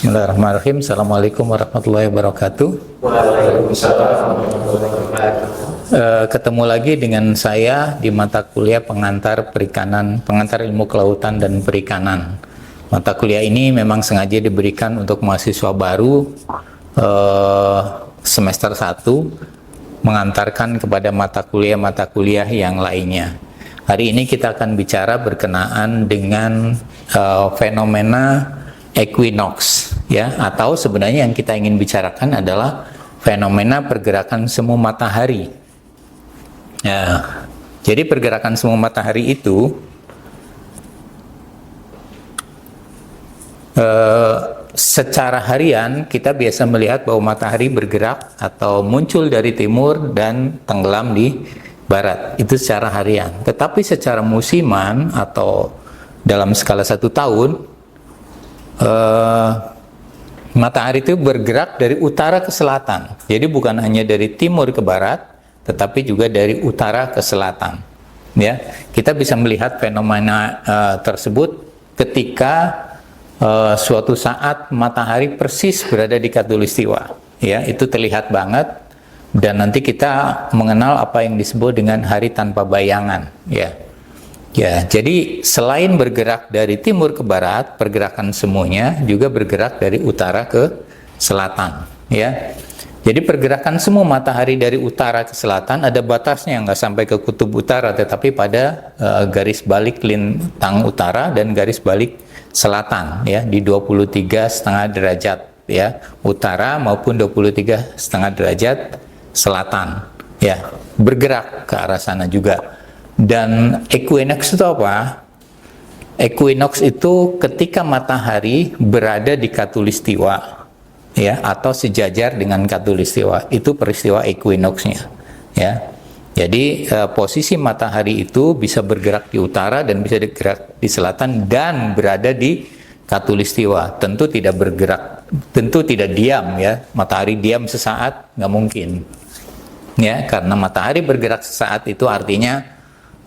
Bismillahirrahmanirrahim. Assalamualaikum warahmatullahi wabarakatuh. Waalaikumsalam warahmatullahi wabarakatuh. Ketemu lagi dengan saya di mata kuliah pengantar perikanan, pengantar ilmu kelautan dan perikanan. Mata kuliah ini memang sengaja diberikan untuk mahasiswa baru semester 1 mengantarkan kepada mata kuliah yang lainnya. Hari ini kita akan bicara berkenaan dengan fenomena equinox, ya, atau sebenarnya yang kita ingin bicarakan adalah fenomena pergerakan semu matahari. Ya, jadi pergerakan semu matahari itu secara harian kita biasa melihat bahwa matahari bergerak atau muncul dari timur dan tenggelam di barat. Itu secara harian. Tetapi secara musiman atau dalam skala 1 tahun, matahari itu bergerak dari utara ke selatan. Jadi bukan hanya dari timur ke barat, tetapi juga dari utara ke selatan. Ya, kita bisa melihat fenomena tersebut ketika suatu saat matahari persis berada di khatulistiwa. Ya, itu terlihat banget. Dan nanti kita mengenal apa yang disebut dengan hari tanpa bayangan. Ya, jadi selain bergerak dari timur ke barat, pergerakan semuanya juga bergerak dari utara ke selatan. Ya, jadi pergerakan semu matahari dari utara ke selatan ada batasnya, nggak sampai ke kutub utara, tetapi pada garis balik lintang utara dan garis balik selatan, ya, di 23,5 derajat, ya, utara maupun 23,5 derajat selatan, ya, bergerak ke arah sana juga. Dan equinox itu apa? Equinox itu ketika matahari berada di khatulistiwa, ya, atau sejajar dengan khatulistiwa. Itu peristiwa equinoxnya, ya. Jadi posisi matahari itu bisa bergerak di utara dan bisa bergerak di selatan dan berada di khatulistiwa. Tentu tidak bergerak, tentu tidak diam, ya. Matahari diam sesaat nggak mungkin, ya, karena matahari bergerak sesaat itu artinya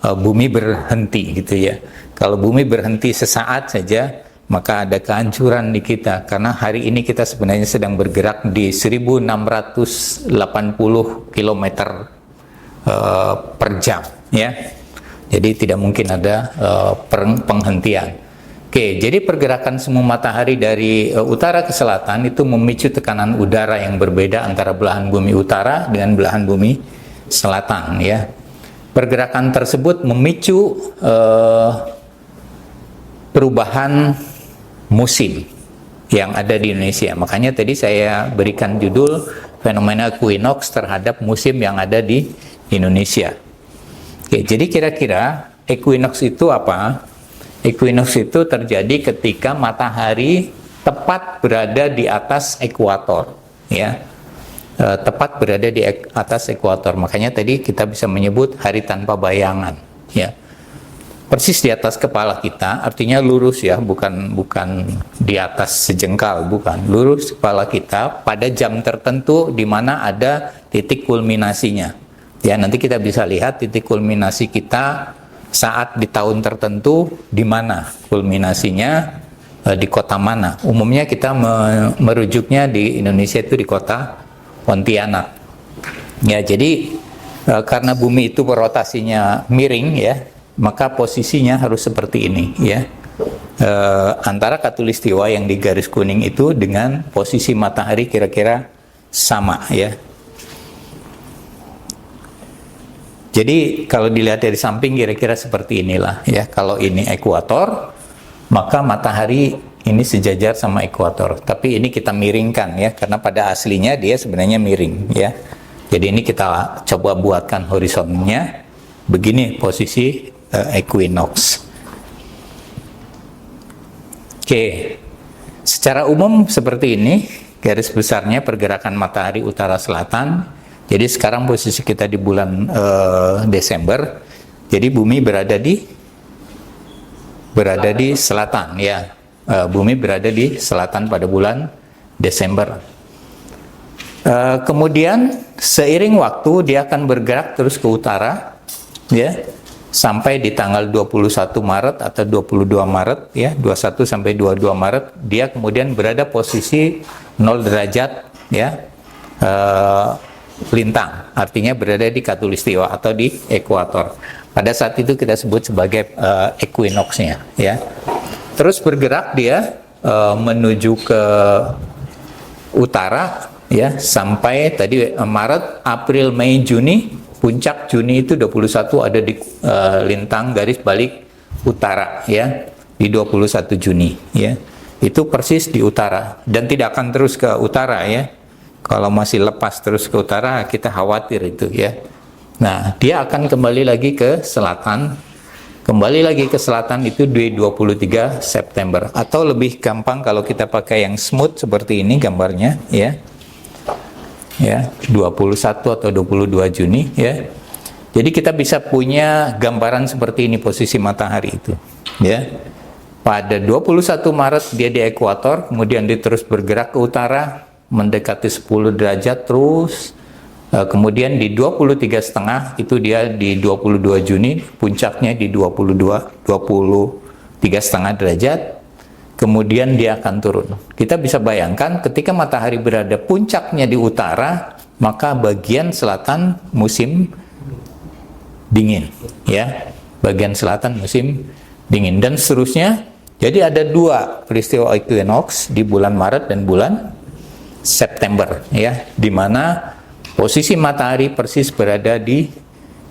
bumi berhenti, gitu ya. Kalau bumi berhenti sesaat saja, maka ada kehancuran di kita, karena hari ini kita sebenarnya sedang bergerak di 1680 km per jam, ya. Jadi tidak mungkin ada penghentian. Oke, jadi pergerakan semu matahari dari utara ke selatan itu memicu tekanan udara yang berbeda antara belahan bumi utara dengan belahan bumi selatan, ya. Pergerakan tersebut memicu perubahan musim yang ada di Indonesia. Makanya tadi saya berikan judul fenomena equinox terhadap musim yang ada di Indonesia. Oke, jadi kira-kira equinox itu apa? Equinox itu terjadi ketika matahari tepat berada di atas ekuator, ya. Tepat berada di atas ekuator. Makanya tadi kita bisa menyebut hari tanpa bayangan, ya. Persis di atas kepala kita, artinya lurus, ya, bukan di atas sejengkal, bukan. Lurus kepala kita pada jam tertentu di mana ada titik kulminasinya. Ya, nanti kita bisa lihat titik kulminasi kita saat di tahun tertentu di mana kulminasinya, di kota mana. Umumnya kita merujuknya di Indonesia itu di kota Pontianak. Ya, jadi karena bumi itu rotasinya miring, ya, maka posisinya harus seperti ini, ya. Antara khatulistiwa yang di garis kuning itu dengan posisi matahari kira-kira sama, ya. Jadi kalau dilihat dari samping kira-kira seperti inilah, ya. Kalau ini ekuator, maka matahari ini sejajar sama ekuator. Tapi ini kita miringkan, ya, karena pada aslinya dia sebenarnya miring, ya. Jadi ini kita coba buatkan horizonnya. Begini posisi equinox. Oke, secara umum seperti ini garis besarnya pergerakan matahari utara selatan. Jadi sekarang posisi kita di bulan Desember. Jadi bumi berada di selatan, ya. Bumi berada di selatan pada bulan Desember. Kemudian seiring waktu dia akan bergerak terus ke utara, ya, sampai di tanggal 21 Maret atau 22 Maret ya, 21 sampai 22 Maret dia kemudian berada posisi 0 derajat ya, lintang, artinya berada di khatulistiwa atau di ekuator. Pada saat itu kita sebut sebagai equinox-nya ya. Terus bergerak dia menuju ke utara ya, sampai tadi Maret, April, Mei, Juni. Puncak Juni itu 21 ada di lintang garis balik utara ya, di 21 Juni ya. Itu persis di utara dan tidak akan terus ke utara ya. Kalau masih lepas terus ke utara kita khawatir itu ya. Nah, dia akan kembali lagi ke selatan. Kembali lagi ke selatan itu di 23 September. Atau lebih gampang kalau kita pakai yang smooth seperti ini gambarnya ya. Ya, 21 atau 22 Juni ya. Jadi kita bisa punya gambaran seperti ini posisi matahari itu ya. Pada 21 Maret dia di ekuator, kemudian dia terus bergerak ke utara mendekati 10 derajat terus. Kemudian di 23,5 itu dia di 22 Juni, puncaknya di 23,5 derajat. Kemudian dia akan turun. Kita bisa bayangkan ketika matahari berada puncaknya di utara, maka bagian selatan musim dingin ya. Bagian selatan musim dingin dan seterusnya. Jadi ada dua peristiwa equinox di bulan Maret dan bulan September ya, di mana posisi matahari persis berada di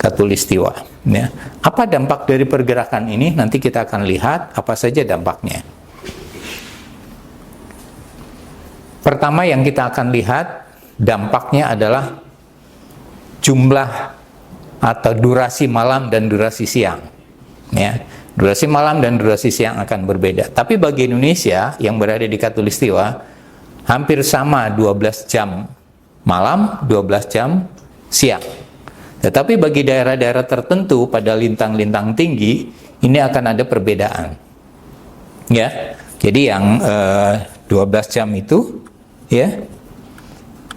khatulistiwa ya. Apa dampak dari pergerakan ini? Nanti kita akan lihat apa saja dampaknya. Pertama yang kita akan lihat dampaknya adalah jumlah atau durasi malam dan durasi siang ya. Durasi malam dan durasi siang akan berbeda. Tapi bagi Indonesia yang berada di khatulistiwa hampir sama, 12 jam malam, 12 jam siang. Tetapi bagi daerah-daerah tertentu pada lintang-lintang tinggi ini akan ada perbedaan ya. Jadi yang 12 jam itu ya,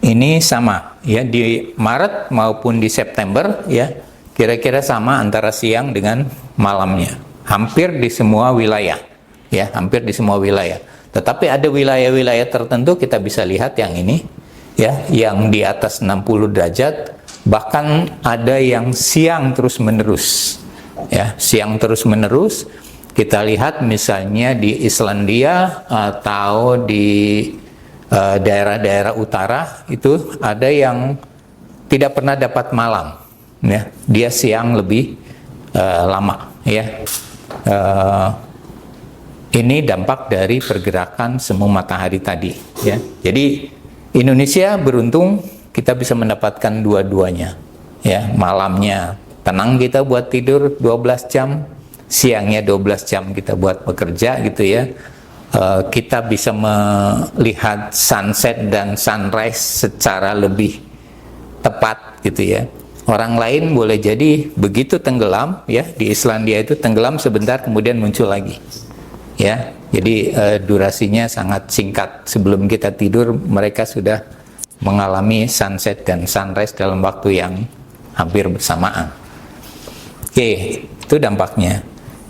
ini sama ya, di Maret maupun di September ya, kira-kira sama antara siang dengan malamnya, hampir di semua wilayah ya, hampir di semua wilayah. Tetapi ada wilayah-wilayah tertentu kita bisa lihat yang ini ya, yang di atas 60 derajat, bahkan ada yang siang terus-menerus ya, siang terus-menerus. Kita lihat misalnya di Islandia atau di daerah-daerah utara itu ada yang tidak pernah dapat malam ya, dia siang lebih lama ya. Ini dampak dari pergerakan semu matahari tadi ya. Jadi Indonesia beruntung kita bisa mendapatkan dua-duanya ya, malamnya tenang kita buat tidur 12 jam, siangnya 12 jam kita buat bekerja gitu ya. Kita bisa melihat sunset dan sunrise secara lebih tepat gitu ya. Orang lain boleh jadi begitu tenggelam ya, di Islandia itu tenggelam sebentar kemudian muncul lagi ya. Jadi durasinya sangat singkat, sebelum kita tidur mereka sudah mengalami sunset dan sunrise dalam waktu yang hampir bersamaan. Oke, itu dampaknya.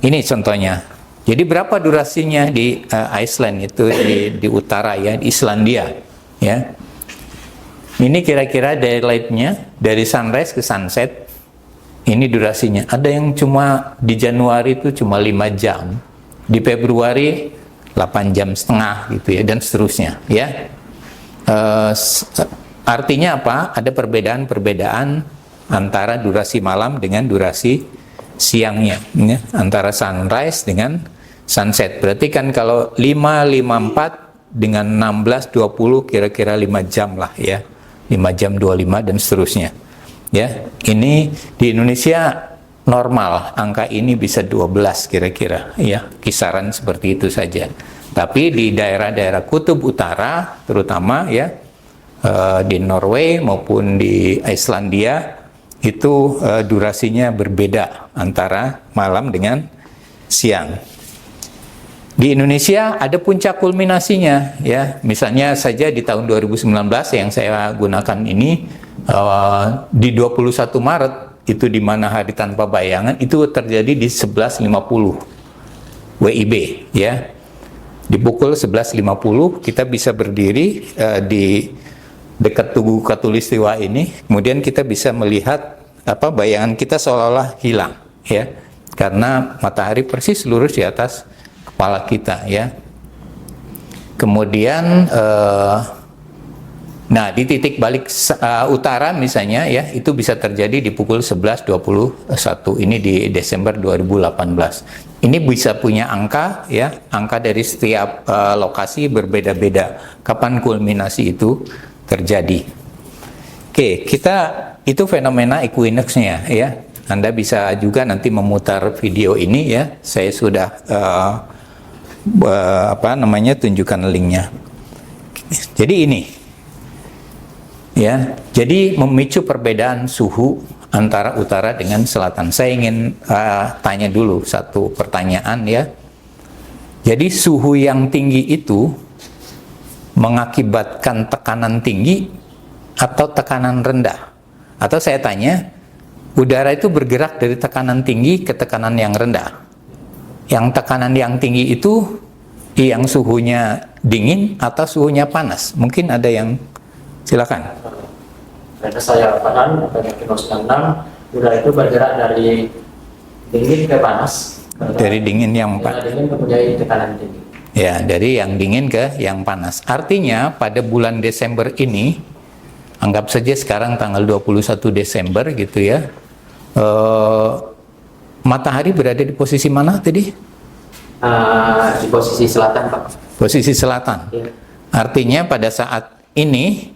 Ini contohnya. Jadi berapa durasinya di Iceland itu di utara ya, di Islandia ya. Ini kira-kira daylightnya dari sunrise ke sunset. Ini durasinya. Ada yang cuma di Januari itu cuma 5 jam. Di Februari 8 jam setengah gitu ya, dan seterusnya ya. Artinya apa? Ada perbedaan-perbedaan antara durasi malam dengan durasi siangnya ya, antara sunrise dengan sunset. Berarti kan kalau 5:54 dengan 16:20 kira-kira 5 jam lah ya. 5 jam 25 dan seterusnya. Ya, ini di Indonesia normal, angka ini bisa 12 kira-kira ya, kisaran seperti itu saja. Tapi di daerah-daerah kutub utara terutama ya, di Norway maupun di Islandia itu durasinya berbeda antara malam dengan siang. Di Indonesia ada puncak kulminasinya ya, misalnya saja di tahun 2019 yang saya gunakan ini, di 21 Maret itu di mana hari tanpa bayangan, itu terjadi di 11.50 WIB ya. Di pukul 11.50 kita bisa berdiri di dekat Tugu Katulistiwa ini, kemudian kita bisa melihat bayangan kita seolah-olah hilang ya, karena matahari persis lurus di atas kepala kita ya. Kemudian nah di titik balik utara misalnya ya, itu bisa terjadi di pukul 11.21 ini di Desember 2018. Ini bisa punya angka ya, angka dari setiap lokasi berbeda-beda kapan kulminasi itu terjadi. Oke, itu fenomena equinox-nya ya. Anda bisa juga nanti memutar video ini ya. Saya sudah tunjukkan linknya. Jadi ini ya, jadi memicu perbedaan suhu antara utara dengan selatan. Saya ingin tanya dulu satu pertanyaan ya. Jadi suhu yang tinggi itu mengakibatkan tekanan tinggi atau tekanan rendah? Atau saya tanya, udara itu bergerak dari tekanan tinggi ke tekanan yang rendah. Yang tekanan yang tinggi itu yang suhunya dingin atau suhunya panas? Mungkin ada yang, silakan. Karena saya paham pada equinox 6, udara itu bergerak dari dingin ke panas. Dari dingin yang panas. Dingin mempunyai tekanan tinggi. Ya, dari yang dingin ke yang panas. Artinya pada bulan Desember ini, anggap saja sekarang tanggal 21 Desember gitu ya, matahari berada di posisi mana tadi? Di posisi selatan, Pak. Posisi selatan. Ya. Artinya pada saat ini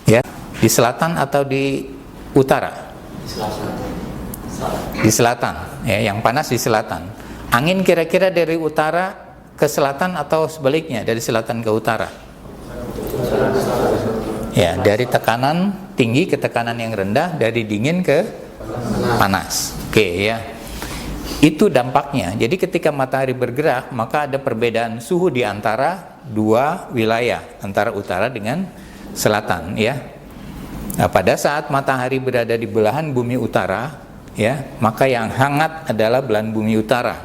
ya, di selatan atau di utara? Di selatan. Ya, yang panas di selatan. Angin kira-kira dari utara ke selatan atau sebaliknya, dari selatan ke utara? Ya, dari tekanan tinggi ke tekanan yang rendah, dari dingin ke panas. Oke ya. Itu dampaknya. Jadi ketika matahari bergerak, maka ada perbedaan suhu di antara dua wilayah, antara utara dengan selatan ya. Nah, pada saat matahari berada di belahan bumi utara ya, maka yang hangat adalah belahan bumi utara,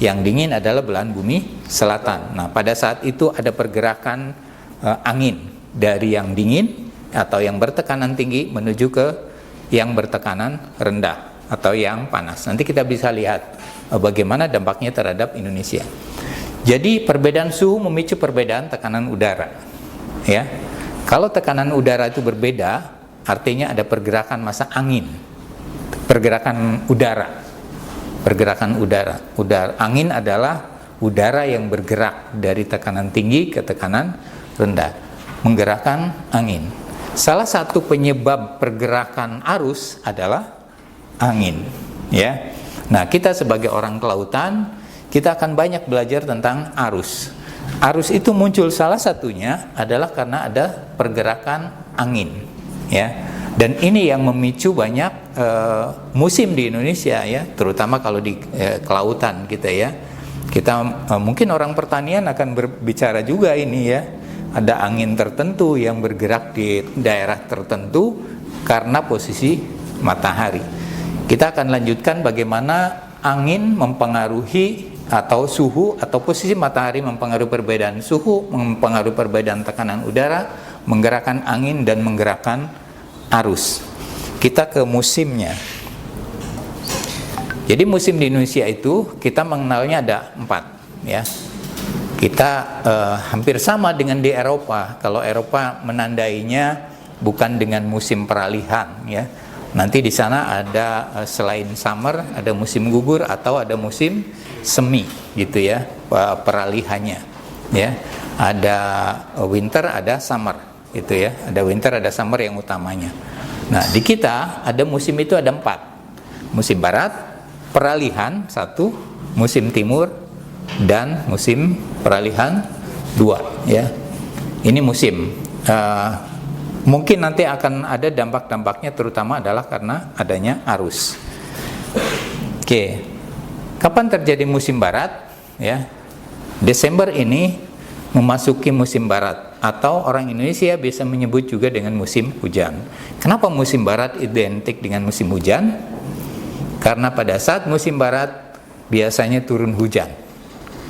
yang dingin adalah belahan bumi selatan. Nah, pada saat itu ada pergerakan angin dari yang dingin atau yang bertekanan tinggi menuju ke yang bertekanan rendah atau yang panas. Nanti kita bisa lihat bagaimana dampaknya terhadap Indonesia. Jadi perbedaan suhu memicu perbedaan tekanan udara. Ya, kalau tekanan udara itu berbeda, artinya ada pergerakan massa angin, pergerakan udara. Pergerakan udara. Angin adalah udara yang bergerak dari tekanan tinggi ke tekanan rendah, menggerakkan angin. Salah satu penyebab pergerakan arus adalah angin, ya. Nah, kita sebagai orang kelautan, kita akan banyak belajar tentang arus. Arus itu muncul salah satunya adalah karena ada pergerakan angin, ya. Dan ini yang memicu banyak musim di Indonesia, ya, terutama kalau di kelautan kita, ya. Kita mungkin orang pertanian akan berbicara juga ini, ya. Ada angin tertentu yang bergerak di daerah tertentu karena posisi matahari. Kita akan lanjutkan bagaimana angin mempengaruhi atau suhu atau posisi matahari mempengaruhi perbedaan suhu, mempengaruhi perbedaan tekanan udara, menggerakkan angin dan menggerakkan arus. Kita ke musimnya. Jadi musim di Indonesia itu kita mengenalnya ada 4, ya. Kita hampir sama dengan di Eropa. Kalau Eropa menandainya bukan dengan musim peralihan, ya. Nanti di sana ada selain summer ada musim gugur atau ada musim semi, gitu ya, peralihannya, ya. Ada winter, ada summer, gitu ya. Ada winter, ada summer yang utamanya. Nah, di kita ada musim itu ada 4. Musim barat, peralihan 1, musim timur, dan musim peralihan 2, ya. Ini musim. Mungkin nanti akan ada dampak-dampaknya, terutama adalah karena adanya arus. Oke. Kapan terjadi musim barat? Ya. Desember ini memasuki musim barat, atau orang Indonesia biasa menyebut juga dengan musim hujan. Kenapa musim barat identik dengan musim hujan? Karena pada saat musim barat biasanya turun hujan.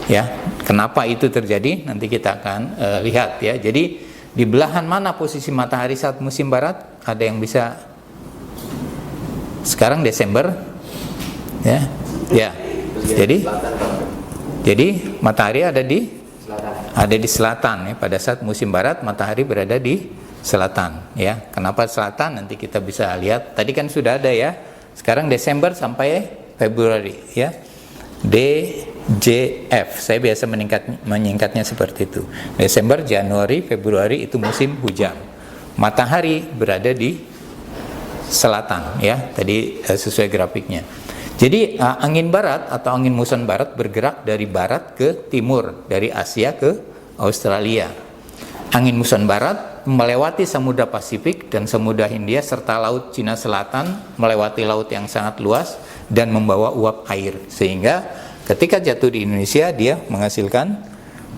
Ya, kenapa itu terjadi? Nanti kita akan lihat ya. Jadi di belahan mana posisi matahari saat musim barat? Ada yang bisa? Sekarang Desember, ya, ya. Jadi matahari ada di selatan ya. Pada saat musim barat matahari berada di selatan ya. Kenapa selatan? Nanti kita bisa lihat. Tadi kan sudah ada ya. Sekarang Desember sampai Februari ya. DJF. Saya biasa menyingkatnya seperti itu. Desember, Januari, Februari itu musim hujan. Matahari berada di selatan ya. Tadi sesuai grafiknya. Jadi angin barat atau angin muson barat bergerak dari barat ke timur, dari Asia ke Australia. Angin muson barat melewati Samudra Pasifik dan Samudra Hindia serta Laut Cina Selatan, melewati laut yang sangat luas dan membawa uap air, sehingga ketika jatuh di Indonesia dia menghasilkan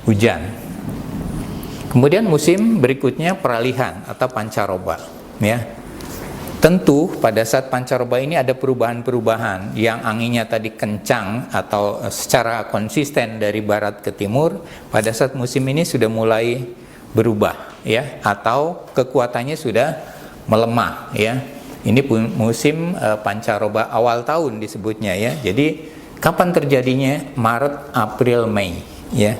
hujan. Kemudian musim berikutnya peralihan atau pancaroba ya. Tentu pada saat pancaroba ini ada perubahan-perubahan, yang anginnya tadi kencang atau secara konsisten dari barat ke timur, pada saat musim ini sudah mulai berubah ya, atau kekuatannya sudah melemah ya. Ini musim pancaroba awal tahun disebutnya ya. Jadi kapan terjadinya? Maret, April, Mei ya.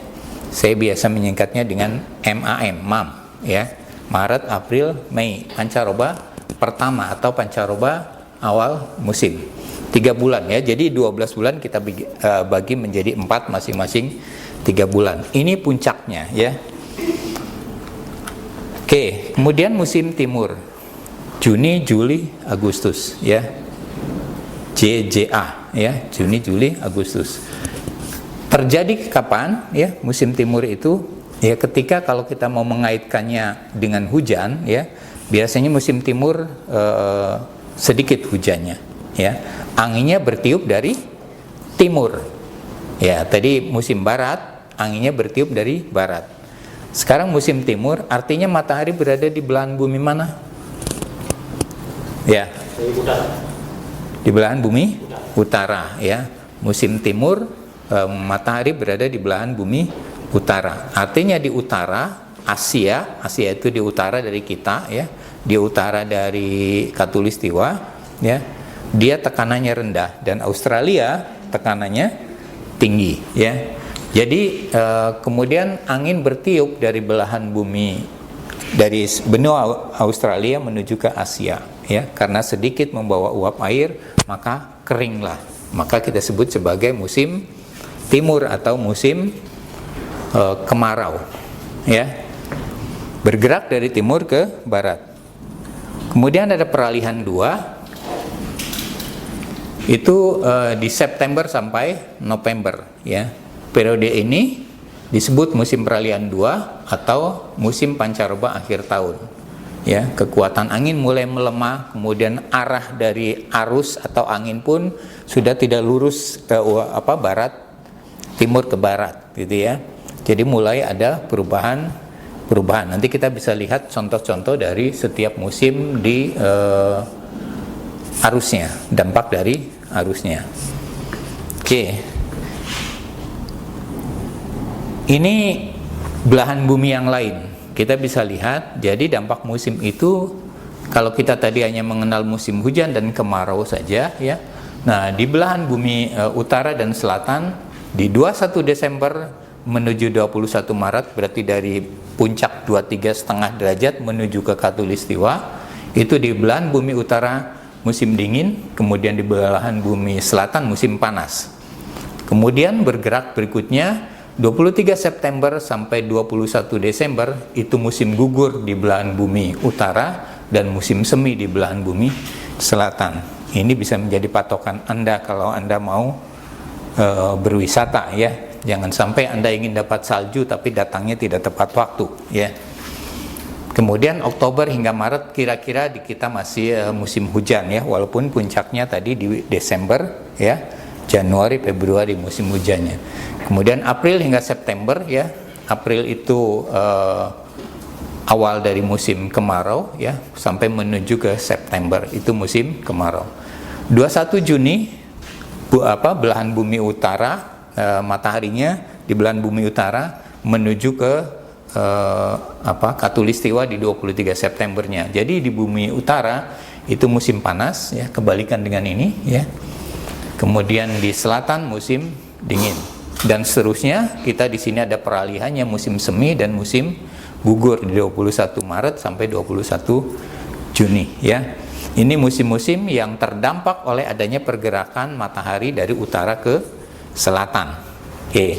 Saya biasa menyingkatnya dengan MAM ya. Maret, April, Mei, pancaroba pertama atau pancaroba awal musim. 3 bulan ya. Jadi 12 bulan kita bagi menjadi 4 masing-masing 3 bulan. Ini puncaknya ya. Oke, kemudian musim timur. Juni, Juli, Agustus ya. JJA ya, Juni, Juli, Agustus. Terjadi kapan ya musim timur itu? Ya ketika kalau kita mau mengaitkannya dengan hujan ya, biasanya musim timur sedikit hujannya ya. Anginnya bertiup dari timur. Ya, tadi musim barat anginnya bertiup dari barat. Sekarang musim timur artinya matahari berada di belahan bumi mana? Ya. Di belahan bumi utara ya. Musim timur matahari berada di belahan bumi utara. Artinya di utara Asia itu di utara dari kita ya, di utara dari Khatulistiwa ya, dia tekanannya rendah, dan Australia tekanannya tinggi ya. Jadi kemudian angin bertiup dari belahan bumi, dari benua Australia menuju ke Asia ya, karena sedikit membawa uap air maka keringlah, maka kita sebut sebagai musim timur atau musim kemarau ya. Bergerak dari timur ke barat. Kemudian ada peralihan 2, itu di September sampai November ya. Periode ini disebut musim peralihan 2 atau musim pancaroba akhir tahun ya. Kekuatan angin mulai melemah, kemudian arah dari arus atau angin pun sudah tidak lurus ke barat, timur ke barat gitu ya. Jadi mulai ada perubahan. Nanti kita bisa lihat contoh-contoh dari setiap musim di arusnya, dampak dari arusnya. Oke. Ini belahan bumi yang lain. Kita bisa lihat, jadi dampak musim itu kalau kita tadi hanya mengenal musim hujan dan kemarau saja ya. Nah, di belahan bumi utara dan selatan di 21 Desember menuju 21 Maret, berarti dari puncak 23,5 derajat menuju ke Khatulistiwa, itu di belahan bumi utara musim dingin, kemudian di belahan bumi selatan musim panas. Kemudian bergerak berikutnya 23 September sampai 21 Desember itu musim gugur di belahan bumi utara dan musim semi di belahan bumi selatan. Ini bisa menjadi patokan Anda kalau Anda mau berwisata ya. Jangan sampai Anda ingin dapat salju tapi datangnya tidak tepat waktu ya. Kemudian Oktober hingga Maret kira-kira di kita masih musim hujan ya, walaupun puncaknya tadi di Desember ya. Januari, Februari musim hujannya. Kemudian April hingga September ya. April itu awal dari musim kemarau ya, sampai menuju ke September itu musim kemarau. 21 Juni belahan bumi utara, mataharinya di belahan bumi utara menuju ke Khatulistiwa di 23 Septembernya. Jadi di bumi utara itu musim panas, ya, kebalikan dengan ini, ya. Kemudian di selatan musim dingin, dan seterusnya. Kita di sini ada peralihannya musim semi dan musim gugur di 21 Maret sampai 21 Juni, ya. Ini musim-musim yang terdampak oleh adanya pergerakan matahari dari utara ke selatan. Oke.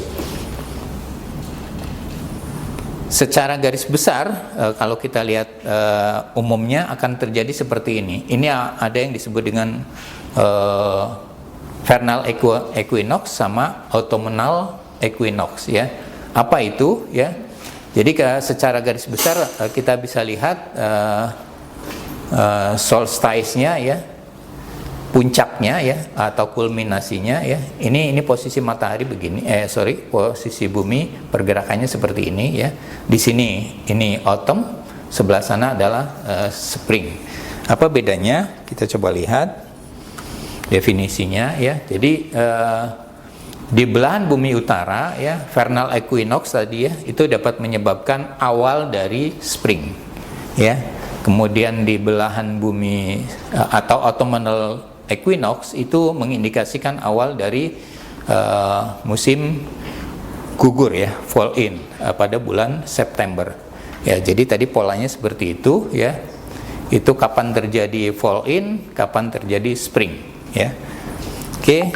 Secara garis besar, kalau kita lihat umumnya akan terjadi seperti ini. Ini ada yang disebut dengan vernal equinox sama autumnal equinox, ya. Apa itu, ya? Jadi secara garis besar kita bisa lihat solstice-nya, ya, puncaknya, ya, atau kulminasinya, ya. Ini posisi matahari begini, posisi bumi pergerakannya seperti ini, ya. Di sini ini autumn, sebelah sana adalah spring. Apa bedanya? Kita coba lihat definisinya, ya. Jadi di belahan bumi utara, ya, vernal equinox tadi, ya, itu dapat menyebabkan awal dari spring, ya. Kemudian di belahan bumi atau autumnal equinox itu mengindikasikan awal dari musim gugur, ya, fall in pada bulan September. Ya, jadi tadi polanya seperti itu, ya. Itu kapan terjadi fall in, kapan terjadi spring, ya. Oke.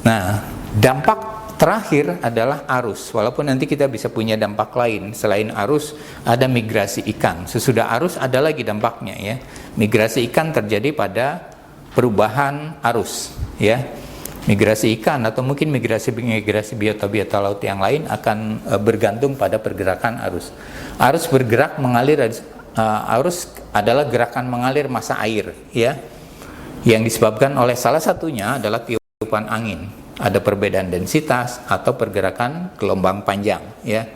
Nah, dampak terakhir adalah arus. Walaupun nanti kita bisa punya dampak lain selain arus, ada migrasi ikan. Sesudah arus ada lagi dampaknya, ya. Migrasi ikan terjadi pada perubahan arus, ya. Migrasi ikan atau mungkin migrasi biota-biota laut yang lain akan bergantung pada pergerakan arus. Arus bergerak mengalir, arus adalah gerakan mengalir massa air, ya, yang disebabkan oleh salah satunya adalah tiupan angin. Ada perbedaan densitas atau pergerakan gelombang panjang, ya.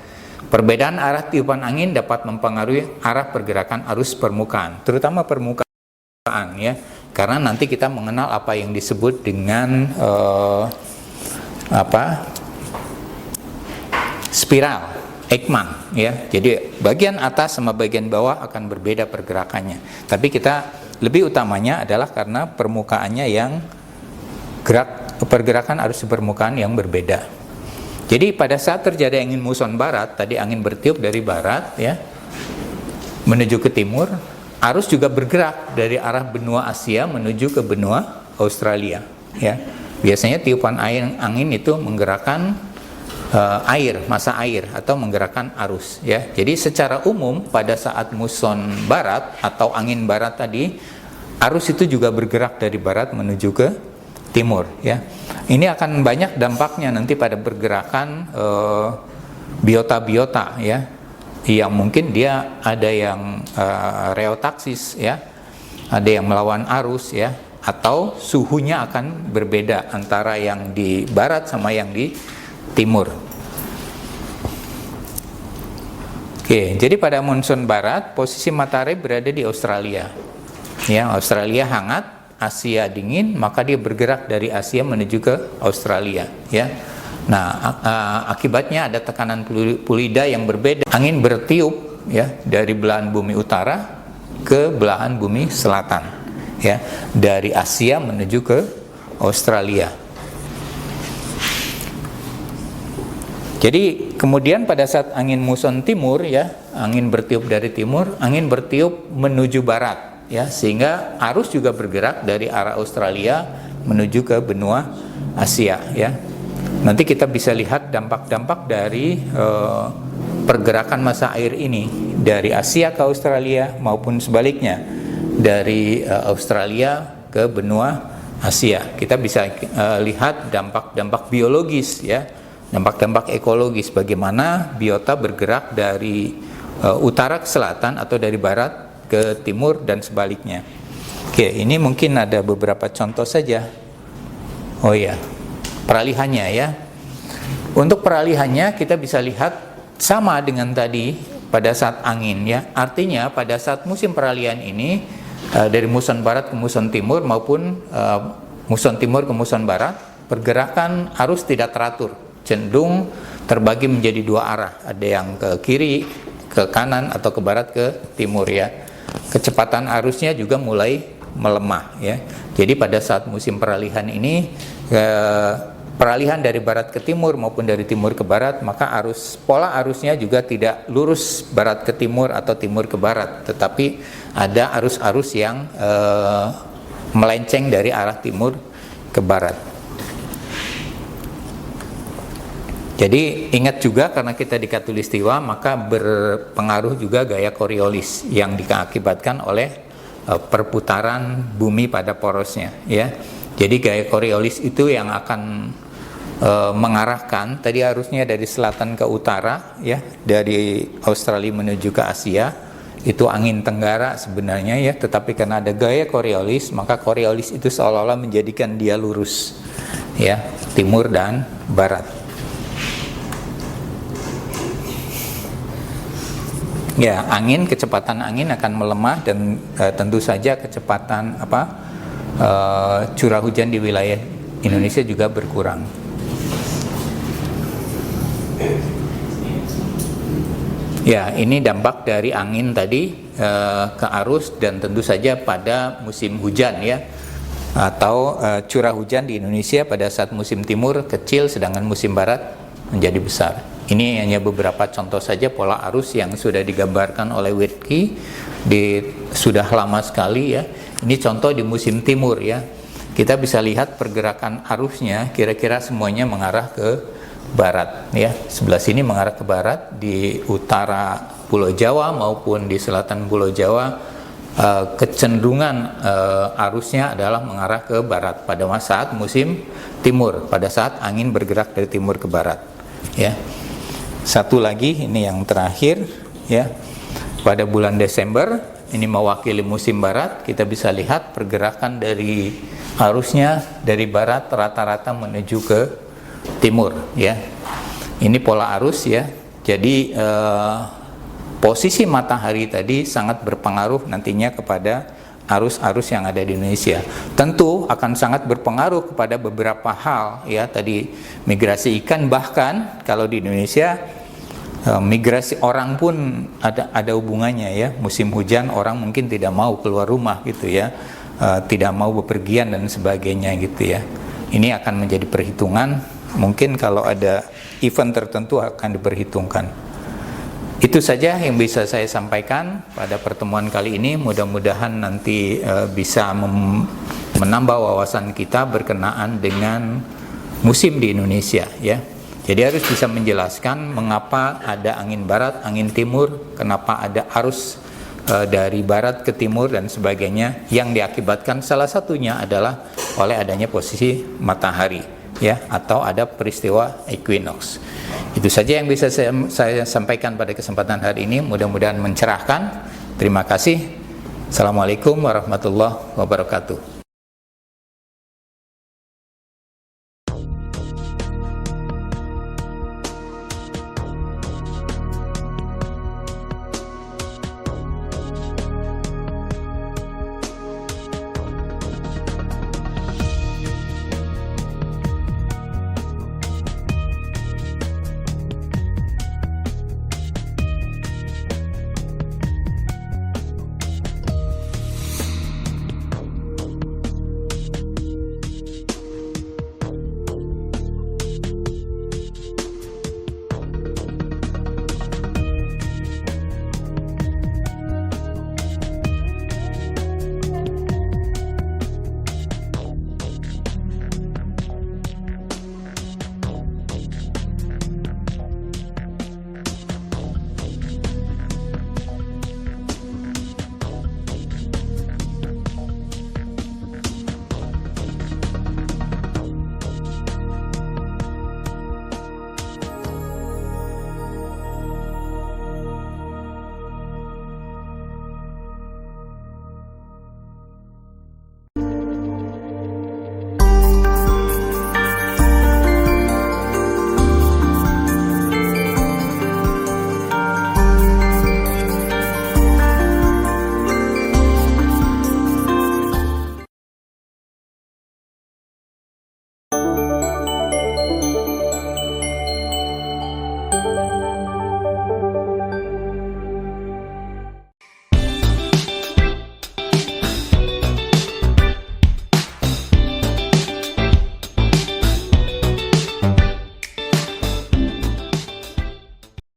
Perbedaan arah tiupan angin dapat mempengaruhi arah pergerakan arus permukaan, terutama permukaan, ya. Karena nanti kita mengenal apa yang disebut dengan spiral Ekman, ya. Jadi bagian atas sama bagian bawah akan berbeda pergerakannya. Tapi kita lebih utamanya adalah karena permukaannya yang pergerakan arus permukaan yang berbeda. Jadi pada saat terjadi angin muson barat, tadi angin bertiup dari barat, ya, menuju ke timur, arus juga bergerak dari arah benua Asia menuju ke benua Australia, ya. Biasanya tiupan angin itu menggerakkan massa air atau menggerakkan arus, ya. Jadi secara umum pada saat muson barat atau angin barat tadi, arus itu juga bergerak dari barat menuju ke timur, ya. Ini akan banyak dampaknya nanti pada pergerakan biota-biota, ya, yang mungkin dia ada yang reotaksis, ya, ada yang melawan arus, ya, atau suhunya akan berbeda antara yang di barat sama yang di timur. Oke, jadi pada monsun barat posisi matahari berada di Australia, ya. Australia hangat, Asia dingin, maka dia bergerak dari Asia menuju ke Australia, ya. Nah, akibatnya ada tekanan fluida yang berbeda. Angin bertiup, ya, dari belahan bumi utara ke belahan bumi selatan, ya, dari Asia menuju ke Australia. Jadi kemudian pada saat angin muson timur, ya, angin bertiup dari timur, angin bertiup menuju barat, ya, sehingga arus juga bergerak dari arah Australia menuju ke benua Asia, ya. Nanti kita bisa lihat dampak-dampak dari pergerakan massa air ini dari Asia ke Australia maupun sebaliknya dari Australia ke benua Asia. Kita bisa lihat dampak-dampak biologis, ya, dampak-dampak ekologis, bagaimana biota bergerak dari utara ke selatan atau dari barat ke timur dan sebaliknya. Oke, ini mungkin ada beberapa contoh saja. Oh iya, peralihannya, ya. Untuk peralihannya kita bisa lihat sama dengan tadi pada saat angin, ya. Artinya pada saat musim peralihan ini dari muson barat ke muson timur maupun muson timur ke muson barat, pergerakan arus tidak teratur, cenderung terbagi menjadi dua arah, ada yang ke kiri, ke kanan, atau ke barat, ke timur ya. Kecepatan arusnya juga mulai melemah ya. Jadi pada saat musim peralihan ini, peralihan dari barat ke timur maupun dari timur ke barat, maka pola arusnya juga tidak lurus barat ke timur atau timur ke barat, tetapi ada arus-arus yang melenceng dari arah timur ke barat. Jadi ingat juga, karena kita di Khatulistiwa, maka berpengaruh juga gaya Coriolis yang diakibatkan oleh perputaran bumi pada porosnya ya. Jadi gaya Coriolis itu yang akan mengarahkan, tadi arusnya dari selatan ke utara ya, dari Australia menuju ke Asia, itu angin tenggara sebenarnya ya, tetapi karena ada gaya Coriolis, maka Coriolis itu seolah-olah menjadikan dia lurus ya, timur dan barat. Ya, kecepatan angin akan melemah, dan tentu saja kecepatan curah hujan di wilayah Indonesia juga berkurang. Ya, ini dampak dari angin tadi ke arus, dan tentu saja pada musim hujan ya, atau curah hujan di Indonesia pada saat musim timur kecil, sedangkan musim barat menjadi besar. Ini hanya beberapa contoh saja pola arus yang sudah digambarkan oleh Witke sudah lama sekali ya. Ini contoh di musim timur ya. Kita bisa lihat pergerakan arusnya kira-kira semuanya mengarah ke barat ya. Sebelah sini mengarah ke barat, di utara Pulau Jawa maupun di selatan Pulau Jawa kecenderungan arusnya adalah mengarah ke barat pada saat musim timur, pada saat angin bergerak dari timur ke barat ya. Satu lagi, ini yang terakhir ya, pada bulan Desember ini mewakili musim barat, kita bisa lihat pergerakan dari arusnya dari barat rata-rata menuju ke timur ya. Ini pola arus ya. Jadi posisi matahari tadi sangat berpengaruh nantinya kepada arus-arus yang ada di Indonesia. Tentu akan sangat berpengaruh kepada beberapa hal ya, tadi migrasi ikan, bahkan kalau di Indonesia migrasi orang pun ada hubungannya ya. Musim hujan orang mungkin tidak mau keluar rumah gitu ya, tidak mau bepergian dan sebagainya gitu ya. Ini akan menjadi perhitungan, mungkin kalau ada event tertentu akan diperhitungkan. Itu saja yang bisa saya sampaikan pada pertemuan kali ini. Mudah-mudahan nanti bisa menambah wawasan kita berkenaan dengan musim di Indonesia ya. Jadi harus bisa menjelaskan mengapa ada angin barat, angin timur, kenapa ada arus dari barat ke timur dan sebagainya, yang diakibatkan salah satunya adalah oleh adanya posisi matahari ya, atau ada peristiwa equinox. Itu saja yang bisa saya sampaikan pada kesempatan hari ini, mudah-mudahan mencerahkan. Terima kasih. Assalamualaikum warahmatullahi wabarakatuh.